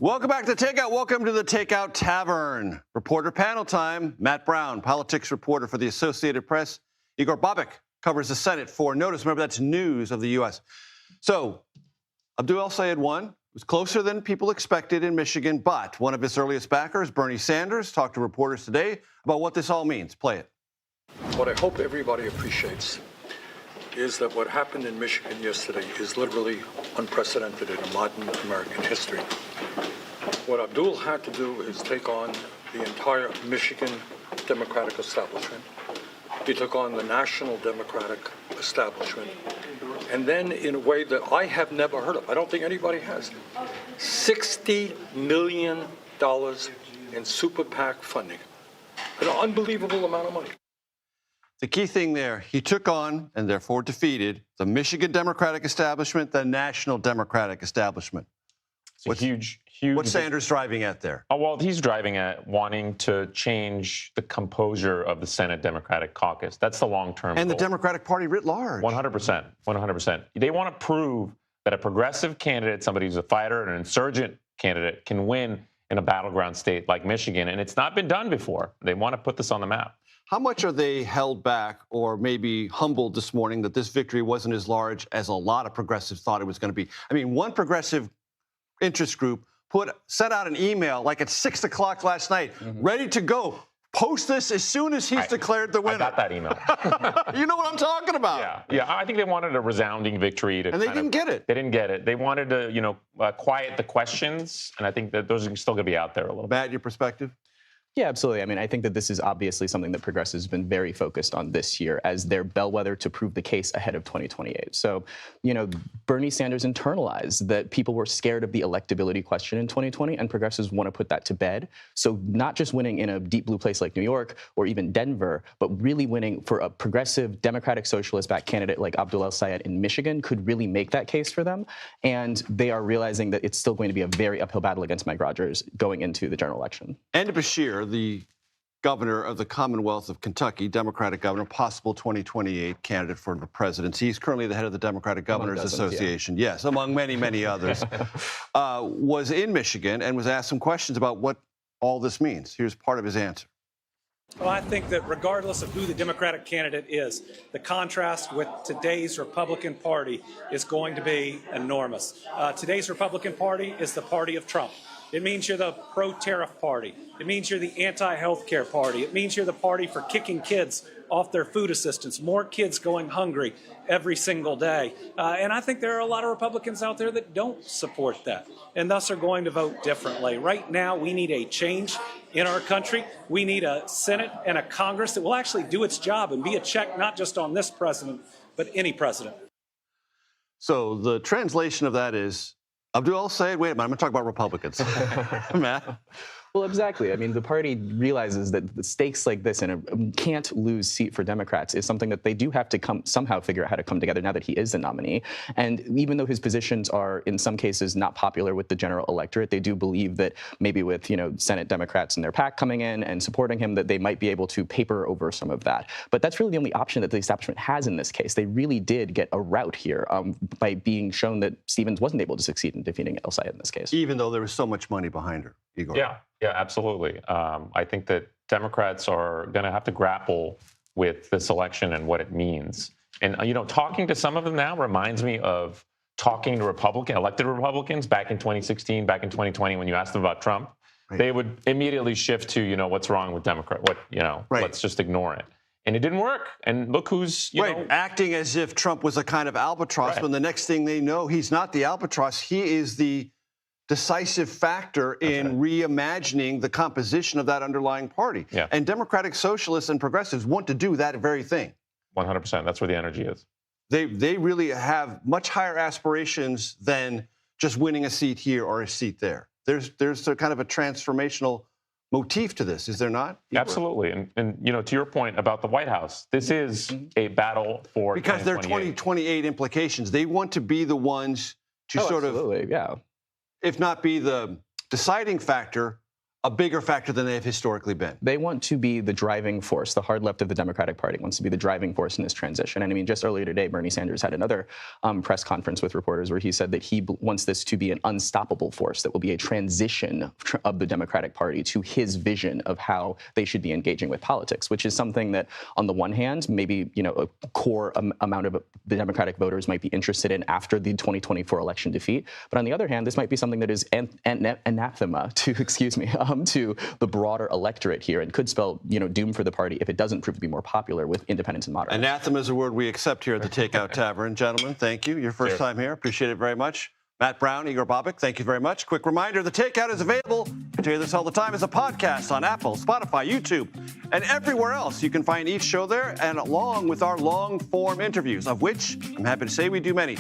Welcome back to Takeout. Welcome to the Takeout Tavern. Reporter panel time. Matt Brown, politics reporter for the Associated Press. Igor Bobic covers the Senate for NOTUS. Remember, that's News of the U.S. So, Abdul El-Sayed won. It was closer than people expected in Michigan, but one of his earliest backers, Bernie Sanders, talked to reporters today about what this all means. Play it. What I hope everybody appreciates is that what happened in Michigan yesterday is literally unprecedented in modern American history. What Abdul had to do is take on the entire Michigan Democratic establishment. He took on the national Democratic establishment. And then in a way that I have never heard of, I don't think anybody has, $60 million in super PAC funding. An unbelievable amount of money. The key thing there, he took on, and therefore defeated, the Michigan Democratic establishment, the national Democratic establishment. It's a huge. What's Sanders driving at there? Oh, well, he's driving at wanting to change the composure of the Senate Democratic caucus. That's the long-term And goal. the Democratic Party writ large. 100%. 100%. They want to prove that a progressive candidate, somebody who's a fighter and an insurgent candidate, can win in a battleground state like Michigan. And it's not been done before. They want to put this on the map. How much are they held back or maybe humbled this morning that this victory wasn't as large as a lot of progressives thought it was going to be? I mean, one progressive interest group sent out an email like at 6 o'clock last night, ready to go. Post this as soon as he's declared the winner. I got that email. You know what I'm talking about. Yeah. I think they wanted a resounding victory. And they didn't get it. They didn't get it. They wanted to, quiet the questions, and I think that those are still going to be out there a little bit. Matt, your perspective? Yeah, absolutely. I mean, I think that this is obviously something that progressives have been very focused on this year as their bellwether to prove the case ahead of 2028. So, Bernie Sanders internalized that people were scared of the electability question in 2020, and progressives want to put that to bed. So not just winning in a deep blue place like New York or even Denver, but really winning for a progressive Democratic Socialist-backed candidate like Abdul El-Sayed in Michigan could really make that case for them. And they are realizing that it's still going to be a very uphill battle against Mike Rogers going into the general election. And Bashir, the governor of the Commonwealth of Kentucky, Democratic governor, possible 2028 candidate for the presidency. He's currently the head of the Democratic Governors Association. Yeah. Yes, among many, many others. Was in Michigan and was asked some questions about what all this means. Here's part of his answer. Well, I think that regardless of who the Democratic candidate is, the contrast with today's Republican Party is going to be enormous. Today's Republican Party is the party of Trump. It means you're the pro-tariff party. It means you're the anti-healthcare party. It means you're the party for kicking kids off their food assistance, more kids going hungry every single day. And I think there are a lot of Republicans out there that don't support that and thus are going to vote differently. Right now, we need a change in our country. We need a Senate and a Congress that will actually do its job and be a check not just on this president, but any president. So the translation of that is, Abdul El-Sayed, wait a minute, I'm going to talk about Republicans. Matt? Well, exactly. I mean, the party realizes that the stakes like this and a can't lose seat for Democrats is something that they do have to somehow figure out how to come together now that he is the nominee. And even though his positions are in some cases not popular with the general electorate, they do believe that maybe with, Senate Democrats and their PAC coming in and supporting him, that they might be able to paper over some of that. But that's really the only option that the establishment has in this case. They really did get a rout here by being shown that Stevens wasn't able to succeed in defeating El-Sayed in this case. Even though there was so much money behind her, Igor. Yeah, absolutely. I think that Democrats are going to have to grapple with this election and what it means. And, talking to some of them now reminds me of talking to elected Republicans back in 2016, back in 2020, when you asked them about Trump. Right. They would immediately shift to, what's wrong with Democrat? Let's just ignore it. And it didn't work. And look who's, acting as if Trump was a kind of albatross, when the next thing they know, he's not the albatross. He is the decisive factor in reimagining the composition of that underlying party. Yeah. And Democratic Socialists and progressives want to do that very thing. 100%. That's where the energy is. They really have much higher aspirations than just winning a seat here or a seat there. There's a kind of a transformational motif to this, is there not? Absolutely. And to your point about the White House, this is a battle for because there are 2028 implications. They want to be the ones to if not be the deciding factor, a bigger factor than they have historically been. They want to be the driving force. The hard left of the Democratic Party wants to be the driving force in this transition. And I mean, just earlier today, Bernie Sanders had another press conference with reporters where he said that he wants this to be an unstoppable force that will be a transition of the Democratic Party to his vision of how they should be engaging with politics, which is something that, on the one hand, maybe a core amount of the Democratic voters might be interested in after the 2024 election defeat. But on the other hand, this might be something that is anathema to, to the broader electorate here, and could spell, doom for the party if it doesn't prove to be more popular with independents and moderates. Anathema is a word we accept here at the Takeout Tavern. Gentlemen, thank you. Your first time here. Appreciate it very much. Matt Brown, Igor Bobic, thank you very much. Quick reminder, The Takeout is available, I tell you this all the time, as a podcast on Apple, Spotify, YouTube, and everywhere else. You can find each show there, and along with our long-form interviews, of which I'm happy to say we do many.